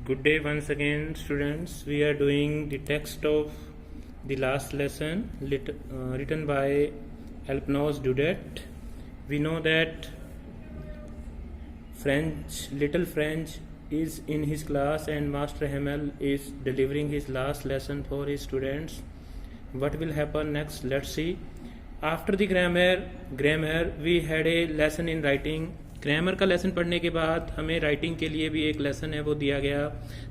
Good day once again, students. We are doing the text of the last lesson written by Alphonse Daudet. We know that Little French is in his class and Master Hamel is delivering his last lesson for his students. What will happen next? Let's see. After the grammar, we had a lesson in writing. Grammar का lesson पढ़ने के बाद हमें writing के लिए भी एक lesson है वो दिया गया.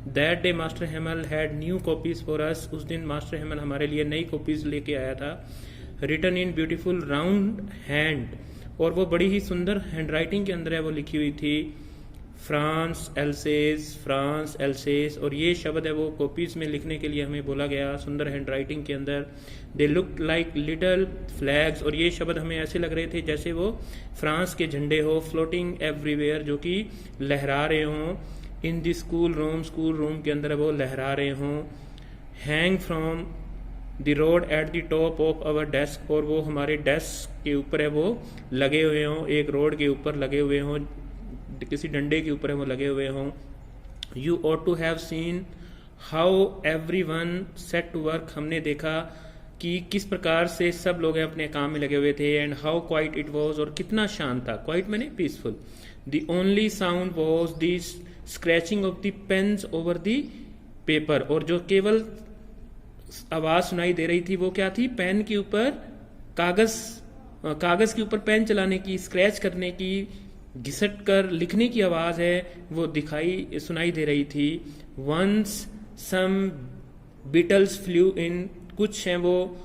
That day master Hamel had new copies for us. उस दिन मास्टर हेमल हमारे लिए नई कॉपीज लेके आया था. Written in beautiful round hand, और वो बड़ी ही सुंदर हैंड राइटिंग के अंदर है वो लिखी हुई थी. फ्रांस एल्सेस, और ये शब्द है वो कॉपीज में लिखने के लिए हमें बोला गया सुंदर हैंड राइटिंग के अंदर. They look like little flags, और ये शब्द हमें ऐसे लग रहे थे जैसे वो फ्रांस के झंडे हो. फ्लोटिंग एवरीवेयर, जो कि लहरा रहे हों. इन द स्कूल रूम के अंदर वो लहरा रहे हों. Hang from the road at the top of our desk, और वो हमारे डेस्क के ऊपर है वो लगे हुए हों. एक रोड के ऊपर लगे हुए हों, किसी डंडे के ऊपर है वो लगे हुए हों. You ought to have seen how everyone set to work, हमने देखा कि किस प्रकार से सब लोग अपने काम में लगे हुए थे. And how quiet it was, और कितना शांत था. क्वाइट मैंने peaceful. The only sound was the scratching of the pens over the paper, और जो केवल आवाज सुनाई दे रही थी वो क्या थी? पेन के ऊपर कागज के ऊपर पेन चलाने की, स्क्रैच करने की, घिसट कर लिखने की आवाज है वो सुनाई दे रही थी. वंस सम बीटल्स फ्लू इन, कुछ हैं वो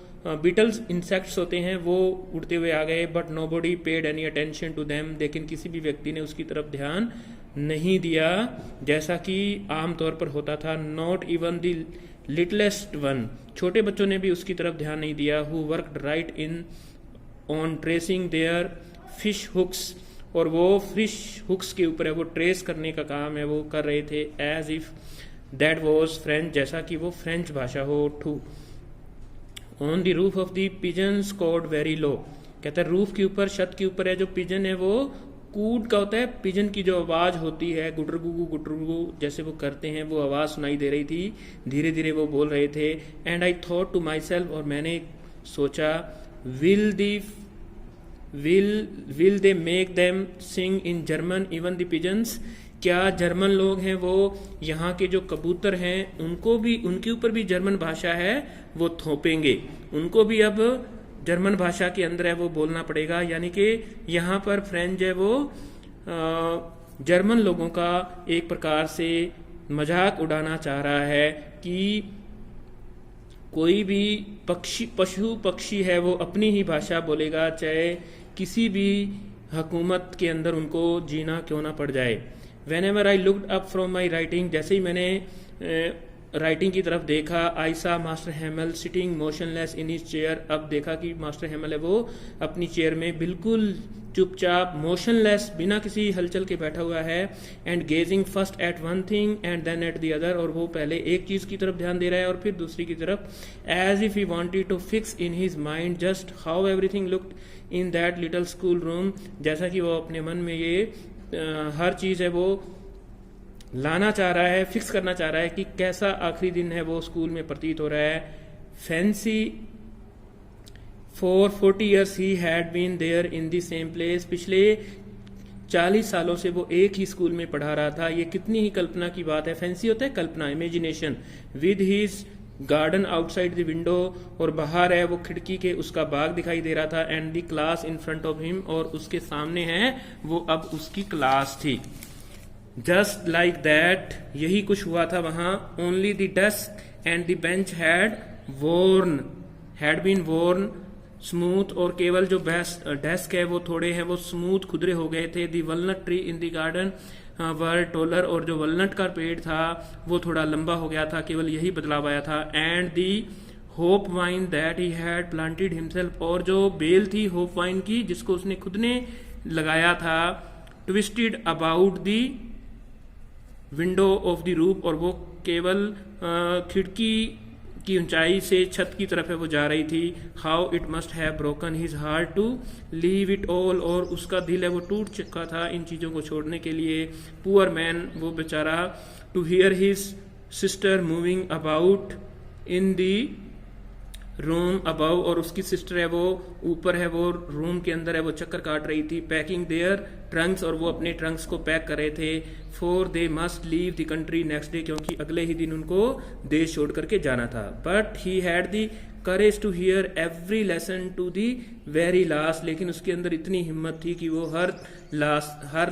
बीटल्स इंसेक्ट्स होते हैं वो उड़ते हुए आ गए. But nobody paid any attention to them, लेकिन किसी भी व्यक्ति ने उसकी तरफ ध्यान नहीं दिया जैसा कि आमतौर पर होता था. Not even the littlest one, छोटे बच्चों ने भी उसकी तरफ ध्यान नहीं दिया. Who worked right in on tracing their fish hooks, और वो फिश हुक्स के ऊपर है वो ट्रेस करने का काम है वो कर रहे थे. As if that was French, जैसा कि वो फ्रेंच भाषा हो. To on the roof of the pigeons cooed very low, कहता है रूफ के ऊपर, छत के ऊपर है जो पिजन है वो कूड का होता है. पिजन की जो आवाज होती है गुटरगु जैसे वो करते हैं, वो आवाज सुनाई दे रही थी. धीरे धीरे वो बोल रहे थे. And I thought to myself, और मैंने सोचा, will they make them sing in German even the pigeons, क्या जर्मन लोग हैं वो यहाँ के जो कबूतर हैं उनको भी, उनके ऊपर भी जर्मन भाषा है वो थोपेंगे, उनको भी अब जर्मन भाषा के अंदर है वो बोलना पड़ेगा. यानी कि यहाँ पर फ्रेंच है वो जर्मन लोगों का एक प्रकार से मजाक उड़ाना चाह रहा है कि कोई भी पशु पक्षी है वो अपनी ही भाषा बोलेगा, चाहे किसी भी हुकूमत के अंदर उनको जीना क्यों ना पड़ जाए. Whenever I looked up from my writing, जैसे ही मैंने राइटिंग की तरफ देखा, I saw master Hamel sitting motionless in his chair, अब देखा कि मास्टर हेमल है वो अपनी चेयर में बिल्कुल चुपचाप, मोशनलेस, बिना किसी हलचल के बैठा हुआ है. And gazing first at one thing and then at the other, और वो पहले एक चीज की तरफ ध्यान दे रहा है और फिर दूसरी की तरफ. As if he wanted to fix in his mind just how everything looked in that little school room, जैसा कि वो अपने मन में ये हर चीज है वो लाना चाह रहा है, फिक्स करना चाह रहा है कि कैसा आखिरी दिन है वो स्कूल में प्रतीत हो रहा है. Fancy for 40 years he had been there in the same place, पिछले 40 सालों से वो एक ही स्कूल में पढ़ा रहा था. ये कितनी ही कल्पना की बात है. फैंसी होता है कल्पना, imagination. With his garden outside the window, और बाहर है वो खिड़की के उसका बाग दिखाई दे रहा था. And the class in front of him, और उसके सामने है वो अब उसकी क्लास थी. जस्ट लाइक दैट, यही कुछ हुआ था वहां. Only the desk and the bench had been worn smooth, और केवल जो डेस्क है वो थोड़े हैं वो स्मूथ खुदरे हो गए थे. The walnut tree in the garden were taller, और जो वलनट का पेड़ था वो थोड़ा लंबा हो गया था, केवल यही बदलाव आया था. And the hope wine that he had planted himself, और जो बेल थी होप वाइन की जिसको उसने खुद ने लगाया था, twisted about the window of the roof, और वो केवल खिड़की की ऊंचाई से छत की तरफ है वो जा रही थी। How it must have broken his heart to leave it all, और उसका दिल है वो टूट चुका था इन चीज़ों को छोड़ने के लिए। पुअर मैन, वो बेचारा, to hear his sister moving about in the room above, और उसकी सिस्टर है वो ऊपर है वो रूम के अंदर है वो चक्कर काट रही थी। पैकिंग देयर ट्रंक्स, और वो अपने ट्रंक्स को पैक कर रहे थे। For they must leave the country next day, क्योंकि अगले ही दिन उनको देश छोड़ करके जाना था। But he had the courage to hear every lesson to the very last, लेकिन उसके अंदर इतनी हिम्मत थी कि वो हर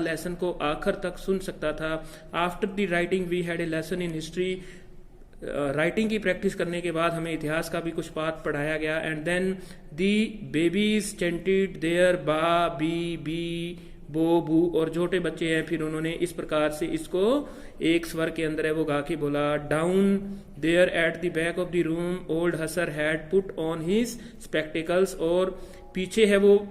लेसन को आखिर तक सुन सकता था। After the writing we had a lesson in history, writing की प्रैक्टिस करने के बाद हमें इतिहास का भी कुछ पाठ पढ़ाया गया। And then the babies chanted their ba be bo bu, और छोटे बच्चे हैं फिर उन्होंने इस प्रकार से इसको एक स्वर के अंदर है वो गा के बोला। Down there at the back of the room old Hauser had put on his spectacles, और पीछे है वो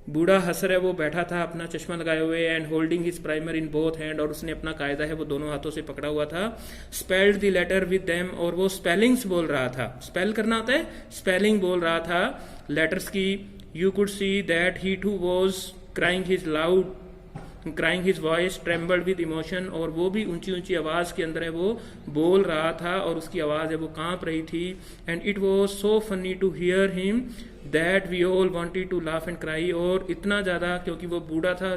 बूढ़ा हसर है वो बैठा था अपना चश्मा लगाए हुए। And holding his primer in both hand, और उसने अपना कायदा है वो दोनों हाथों से पकड़ा हुआ था। Spelled the letter with them, और वो स्पेलिंग्स बोल रहा था। स्पेल करना होता है, स्पेलिंग बोल रहा था लेटर्स की। You could see that he too was crying his voice trembled with emotion, और वो भी ऊंची ऊंची आवाज के अंदर है वो बोल रहा था और उसकी आवाज है वो कांप रही थी। And it was so funny to hear him that we all wanted to laugh and cry, और इतना ज्यादा क्योंकि वो बूढ़ा था,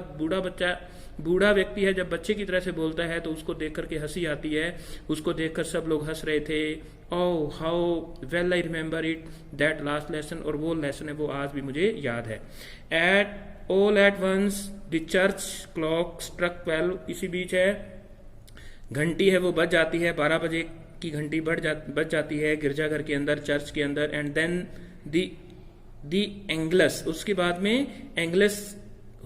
बूढ़ा व्यक्ति है जब बच्चे की तरह से बोलता है तो उसको देख करके हंसी आती है। उसको देखकर सब लोग हंस रहे थे। Oh how well I remember it that last lesson, और वो लेसन है वो आज भी मुझे याद है। All at once the church clock struck 12, इसी बीच है घंटी है वो बज जाती है, 12 बजे की घंटी बज जाती है गिरजाघर के अंदर, चर्च के अंदर। एंड देन दी एंगलस, उसके बाद में एंगलस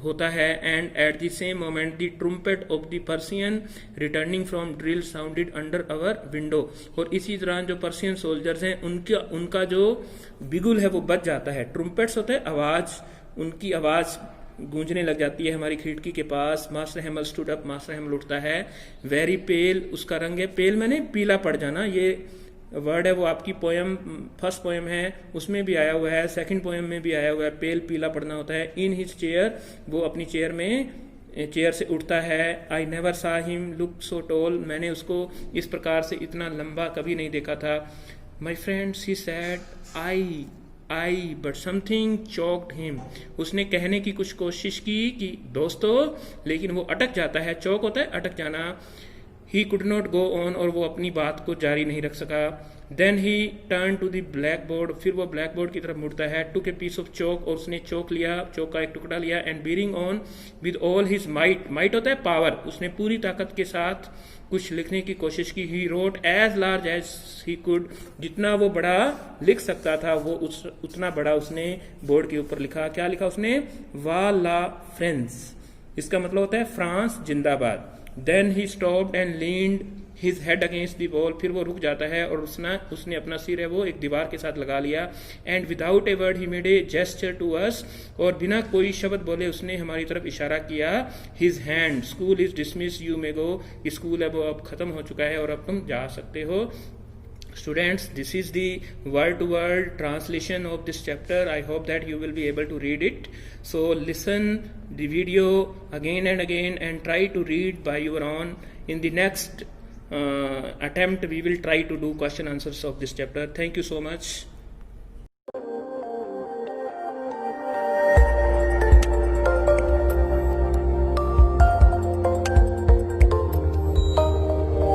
होता है। And at the same moment the trumpet of the Prussian returning from drill sounded under our window, और इसी दौरान जो पर्सियन सोल्जर्स हैं उनका जो बिगुल है वो बज जाता है। ट्रुम्पेट्स होते हैं आवाज, उनकी आवाज गूंजने लग जाती है हमारी खिड़की के पास। Master Hamel stood up, master Hamel उठता है। वेरी पेल, उसका रंग है पेल, मैंने पीला पड़ जाना, ये वर्ड है वो आपकी पोयम, फर्स्ट पोयम है उसमें भी आया हुआ है, सेकंड पोयम में भी आया हुआ है, पेल पीला पड़ना होता है। इन हिज चेयर, वो अपनी चेयर से उठता है। आई नेवर सा हिम लुक सो टॉल, मैंने उसको इस प्रकार से इतना लंबा कभी नहीं देखा था। My friends he sad I but something choked him, उसने कहने की कुछ कोशिश की कि दोस्तों, लेकिन वो अटक जाता है। चौक होता है अटक जाना। He could not go on, और वो अपनी बात को जारी नहीं रख सका। Then he turn to the blackboard, फिर वो ब्लैक बोर्ड की तरफ मुड़ता है। टुक ए पीस ऑफ चौक, और उसने चौक लिया, चौक का एक टुकड़ा लिया। And bearing on with all his might होता है पावर, उसने पूरी ताकत के साथ कुछ लिखने की कोशिश की। He wrote as large as he could, जितना वो बड़ा लिख सकता था वो उतना बड़ा उसने बोर्ड के ऊपर लिखा। क्या लिखा उसने? वा ला फ्रांस, इसका मतलब होता है फ्रांस जिंदाबाद। Then he stopped and leaned his head against the wall, फिर वो रुक जाता है और उसने अपना सिर है वो एक दीवार के साथ लगा लिया। And without a word he made a gesture to us, और बिना कोई शब्द बोले उसने हमारी तरफ इशारा किया। His hand, school is dismiss, you may go, school है वो अब खत्म हो चुका है और अब तुम जा सकते हो। Students, this is the word-to-word translation of this chapter. I hope that you will be able to read it. So listen the video again and again and try to read by your own. In the next attempt, we will try to do question answers of this chapter. Thank you so much.